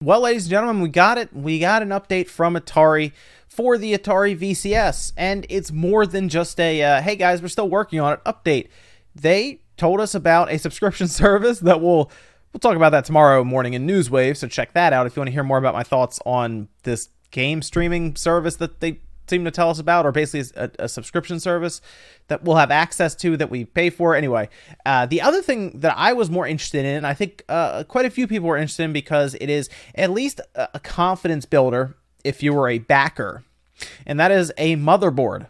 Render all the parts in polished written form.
Well, ladies and gentlemen, we got it. We got an update from Atari for the Atari VCS, and it's more than just a, hey guys, we're still working on it update. They told us about a subscription service that we'll talk about that tomorrow morning in Newswave, so check that out if you want to hear more about my thoughts on this game streaming service that they seem to tell us about, or basically a subscription service that we'll have access to that we pay for. Anyway, the other thing that I was more interested in, and I think quite a few people were interested in, because it is at least a confidence builder if you were a backer, and that is a motherboard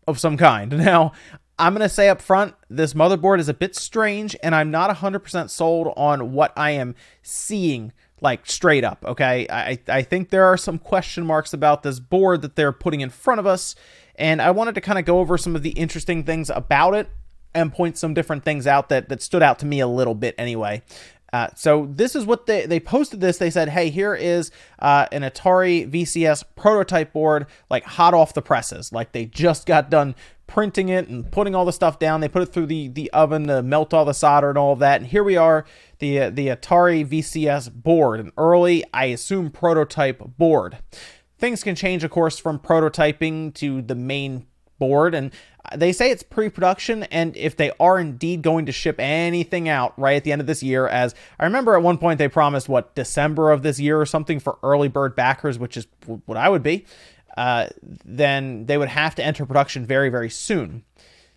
of some kind. Now, I'm going to say up front, this motherboard is a bit strange, and I'm not 100% sold on what I am seeing, like straight up, okay? I think there are some question marks about this board that they're putting in front of us, and I wanted to kind of go over some of the interesting things about it and point some different things out that stood out to me a little bit anyway. So this is what they posted this. They said, hey, here is an Atari VCS prototype board, like hot off the presses. Like they just got done printing it and putting all the stuff down. They put it through the oven to melt all the solder and all of that. And here we are, the Atari VCS board, an early, I assume, prototype board. Things can change, of course, from prototyping to the main board, and they say it's pre-production, and if they are indeed going to ship anything out right at the end of this year, as I remember at one point they promised, what, December of this year or something for early bird backers, which is what I would be, then they would have to enter production very, very soon.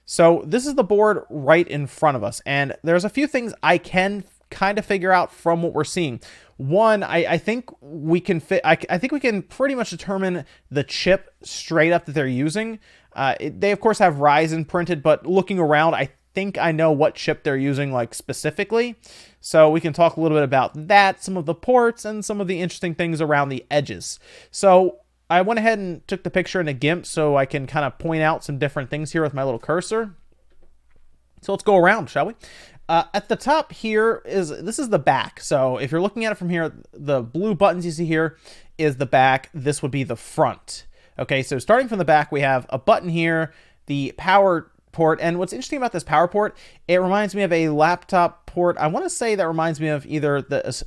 So this is the board right in front of us, and there's a few things I can kind of figure out from what we're seeing. One, I think we can I think we can pretty much determine the chip straight up that they're using. They of course have Ryzen printed, but looking around, I think I know what chip they're using, like specifically. So we can talk a little bit about that, some of the ports, and some of the interesting things around the edges. So I went ahead and took the picture in a GIMP so I can kind of point out some different things here with my little cursor. So let's go around, shall we? At the top here this is the back. So if you're looking at it from here, the blue buttons you see here is the back. This would be the front. Okay, so starting from the back, we have a button here, the power port. And what's interesting about this power port, it reminds me of a laptop port. I want to say that reminds me of either the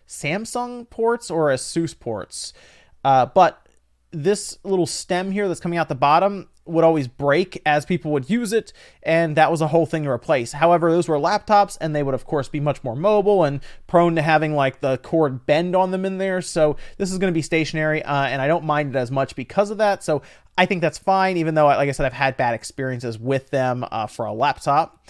Samsung ports or ASUS ports. But this little stem here that's coming out the bottom would always break as people would use it, and that was a whole thing to replace. However, those were laptops, and they would of course be much more mobile and prone to having like the cord bend on them in there. So this is going to be stationary, and I don't mind it as much because of that. So I think that's fine, even though, like I said, I've had bad experiences with them for a laptop.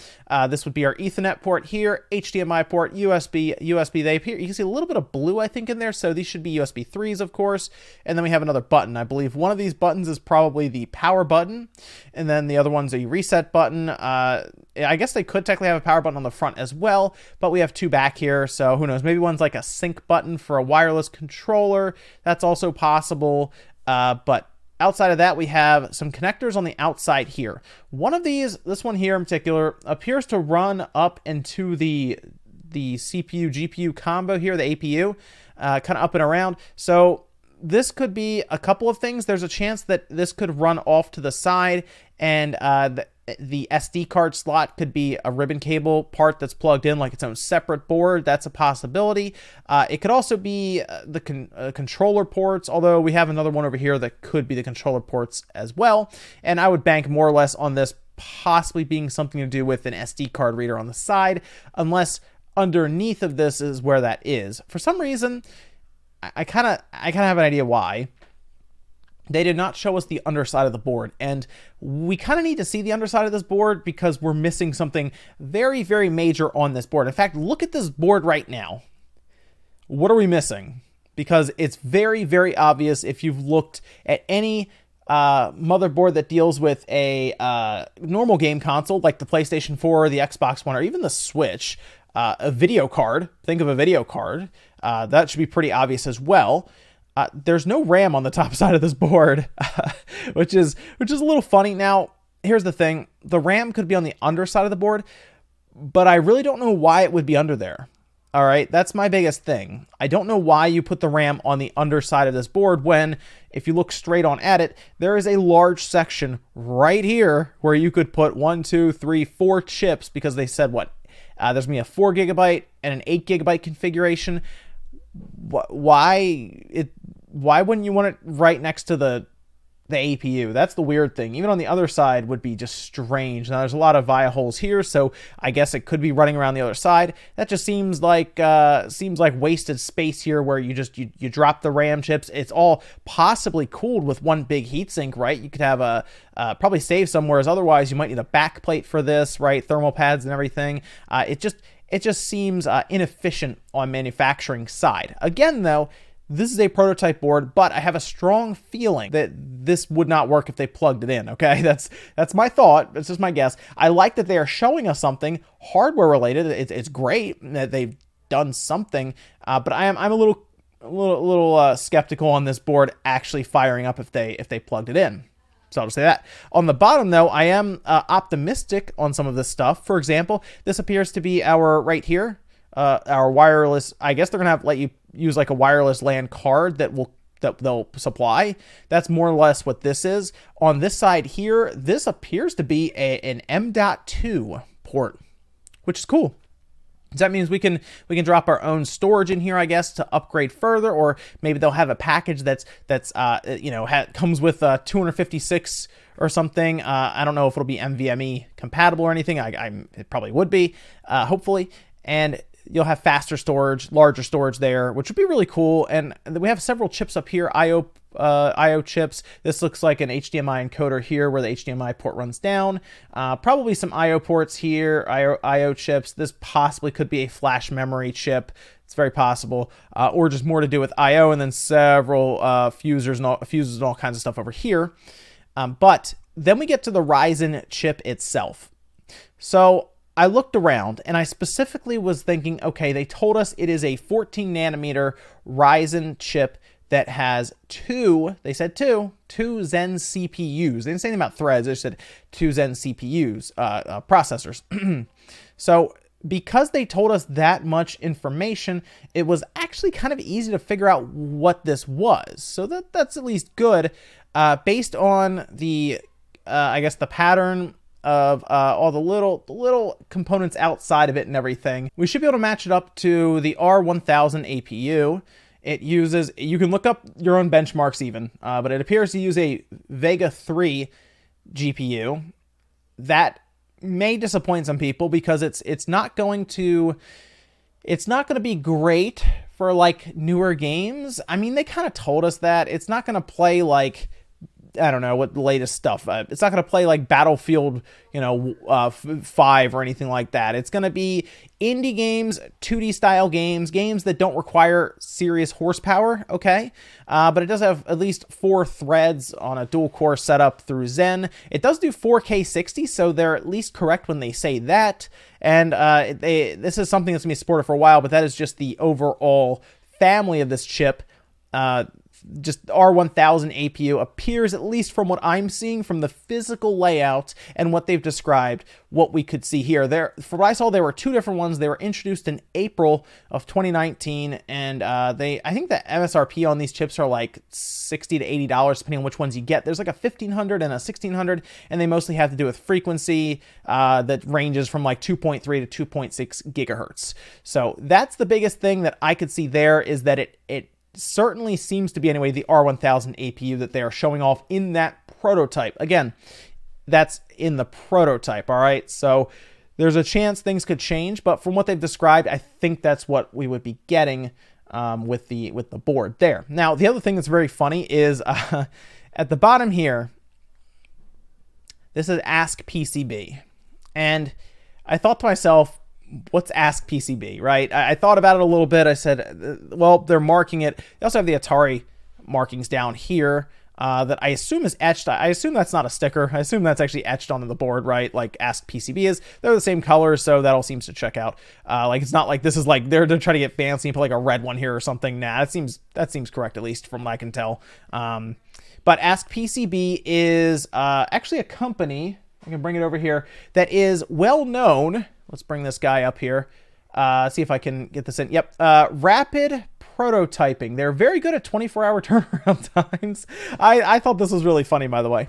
This would be our Ethernet port here, HDMI port, USB. They appear, you can see a little bit of blue, I think, in there. So these should be USB 3s, of course. And then we have another button. I believe one of these buttons is probably the power button, and then the other one's a reset button. I guess they could technically have a power button on the front as well, but we have two back here. So who knows? Maybe one's like a sync button for a wireless controller. That's also possible. But outside of that, we have some connectors on the outside here. One of these, this one here in particular, appears to run up into the CPU GPU combo here, the APU, kind of up and around. So this could be a couple of things. There's a chance that this could run off to the side, and the SD card slot could be a ribbon cable part that's plugged in like its own separate board. That's a possibility. It could also be the controller ports, although we have another one over here that could be the controller ports as well. And I would bank more or less on this possibly being something to do with an SD card reader on the side, unless underneath of this is where that is. For some reason, I kind of have an idea why. They did not show us the underside of the board, and we kind of need to see the underside of this board because we're missing something very, very major on this board. In fact, look at this board right now. What are we missing? Because it's very, very obvious if you've looked at any motherboard that deals with a normal game console like the PlayStation 4 or the Xbox One or even the Switch. A video card, think of a video card, that should be pretty obvious as well. There's no RAM on the top side of this board, which is a little funny. Now, here's the thing. The RAM could be on the underside of the board, but I really don't know why it would be under there. All right, that's my biggest thing. I don't know why you put the RAM on the underside of this board when, if you look straight on at it, there is a large section right here where you could put 1, 2, 3, 4 chips, because they said what? There's going to be a 4 gigabyte and an 8 gigabyte configuration. why wouldn't you want it right next to the APU? That's the weird thing. Even on the other side would be just strange. Now there's a lot of via holes here, so I guess it could be running around the other side. That just seems like wasted space here, where you drop the RAM chips. It's all possibly cooled with one big heatsink, right? You could have a probably save somewhere, as otherwise you might need a back plate for this, right? Thermal pads and everything. It just seems inefficient on manufacturing side. Again, though, this is a prototype board, but I have a strong feeling that this would not work if they plugged it in, okay? That's my thought. It's just my guess. I like that they are showing us something hardware related. It's great that they've done something, but I'm a little skeptical on this board actually firing up if they plugged it in. So I'll just say that. On the bottom, though, I am optimistic on some of this stuff. For example, this appears to be our our wireless. I guess they're gonna let you use like a wireless LAN card that they'll supply. That's more or less what this is. On this side here, this appears to be an M.2 port, which is cool. So that means we can drop our own storage in here, I guess, to upgrade further, or maybe they'll have a package that's comes with 256 or something. I don't know if it'll be NVMe compatible or anything. It probably would be, hopefully, and you'll have faster storage, larger storage there, which would be really cool. And we have several chips up here, IO chips. This looks like an HDMI encoder here, where the HDMI port runs down. Probably some IO ports here, IO chips. This possibly could be a flash memory chip. It's very possible, or just more to do with IO, and then several fuses and all kinds of stuff over here. But then we get to the Ryzen chip itself. So I looked around and I specifically was thinking, okay, they told us it is a 14 nanometer Ryzen chip that has two Zen CPUs. They didn't say anything about threads. They said two Zen CPUs, processors. So because they told us that much information, it was actually kind of easy to figure out what this was. So that's at least good, based on the, I guess, the pattern of all the little components outside of it and everything. We should be able to match it up to the R1000 APU. It uses, you can look up your own benchmarks even, but it appears to use a Vega 3 GPU. That may disappoint some people because it's not going to be great for like newer games. I mean, they kind of told us that it's not going to play like, I don't know what the latest stuff. It's not going to play like Battlefield, 5 or anything like that. It's going to be indie games, 2D style games that don't require serious horsepower. Okay, but it does have at least 4 threads on a dual core setup through Zen. It does do 4K 60, so they're at least correct when they say that. And this is something that's going to be supported for a while, but that is just the overall family of this chip. Just R1000 APU appears, at least from what I'm seeing from the physical layout and what they've described, what we could see here. From what I saw, there were 2 different ones. They were introduced in April of 2019, and I think the MSRP on these chips are like $60 to $80, depending on which ones you get. There's like a 1500 and a 1600, and they mostly have to do with frequency that ranges from like 2.3 to 2.6 gigahertz. So that's the biggest thing that I could see there, is that it certainly seems to be, anyway, the R1000 APU that they are showing off in that prototype. Again, that's in the prototype, all right? So there's a chance things could change, but from what they've described, I think that's what we would be getting with the board there. Now, the other thing that's very funny is at the bottom here, this is Ask PCB. And I thought to myself, what's Ask PCB, right? I thought about it a little bit. I said, well, they're marking it. They also have the Atari markings down here that I assume is etched. I assume that's not a sticker. I assume that's actually etched onto the board, right? Like Ask PCB is. They're the same color, so that all seems to check out. Like, it's not like this is like they're trying to get fancy and put like a red one here or something. Nah, that seems correct, at least from what I can tell. But Ask PCB is actually a company, I can bring it over here, that is well known. Let's bring this guy up here. See if I can get this in. Yep. Rapid prototyping. They're very good at 24-hour turnaround times. I thought this was really funny, by the way.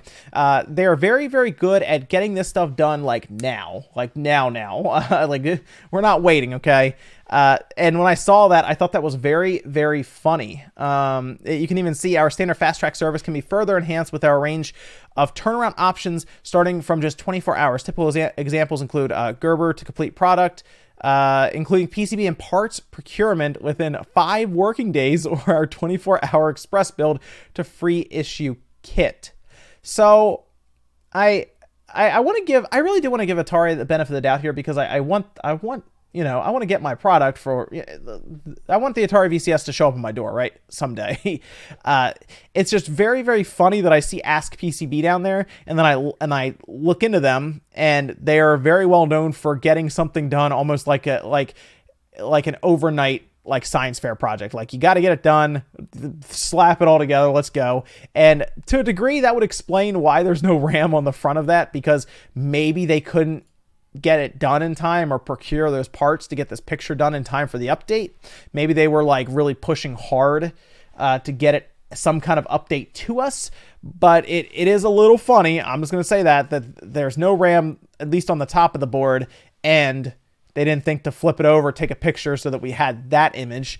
They're very, very good at getting this stuff done like now. Like now. Like, we're not waiting, okay? And when I saw that, I thought that was very, very funny. You can even see our standard fast track service can be further enhanced with our range of turnaround options starting from just 24 hours. Typical examples include Gerber to complete product, including PCB and parts procurement within 5 working days, or our 24-hour express build to free issue kit. So I really do want to give Atari the benefit of the doubt here, because I want to get my product for, I want the Atari VCS to show up on my door, right? Someday. It's just very, very funny that I see Ask PCB down there, and then I look into them, and they are very well known for getting something done almost like an overnight, like, science fair project. Like, you got to get it done, slap it all together, let's go. And to a degree, that would explain why there's no RAM on the front of that, because maybe they couldn't get it done in time or procure those parts to get this picture done in time for the update. Maybe they were like really pushing hard to get it some kind of update to us, but it is a little funny. I'm just going to say that there's no RAM, at least on the top of the board, and they didn't think to flip it over, take a picture so that we had that image.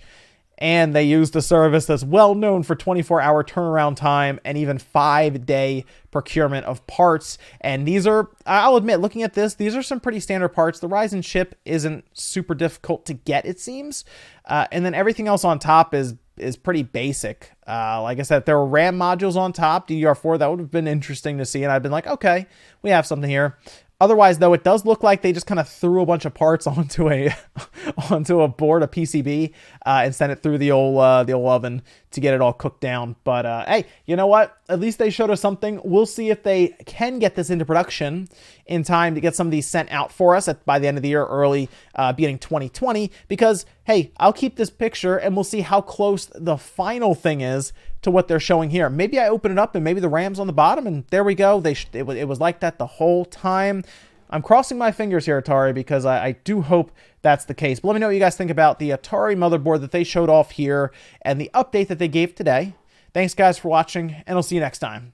And they used a service that's well known for 24-hour turnaround time and even 5-day procurement of parts. And these are, I'll admit, looking at this, these are some pretty standard parts. The Ryzen chip isn't super difficult to get, it seems. And then everything else on top is pretty basic. Like I said, if there were RAM modules on top, DDR4, that would have been interesting to see. And I've been like, okay, we have something here. Otherwise, though, it does look like they just kind of threw a bunch of parts onto a board, a PCB, and sent it through the old oven to get it all cooked down. But hey, you know what? At least they showed us something. We'll see if they can get this into production in time to get some of these sent out for us by the end of the year, early beginning 2020. Because hey, I'll keep this picture and we'll see how close the final thing is to what they're showing here. Maybe I open it up and maybe the RAM's on the bottom, and there we go. It was like that the whole time. I'm crossing my fingers here, Atari, because I do hope that's the case. But let me know what you guys think about the Atari motherboard that they showed off here and the update that they gave today. Thanks, guys, for watching, and I'll see you next time.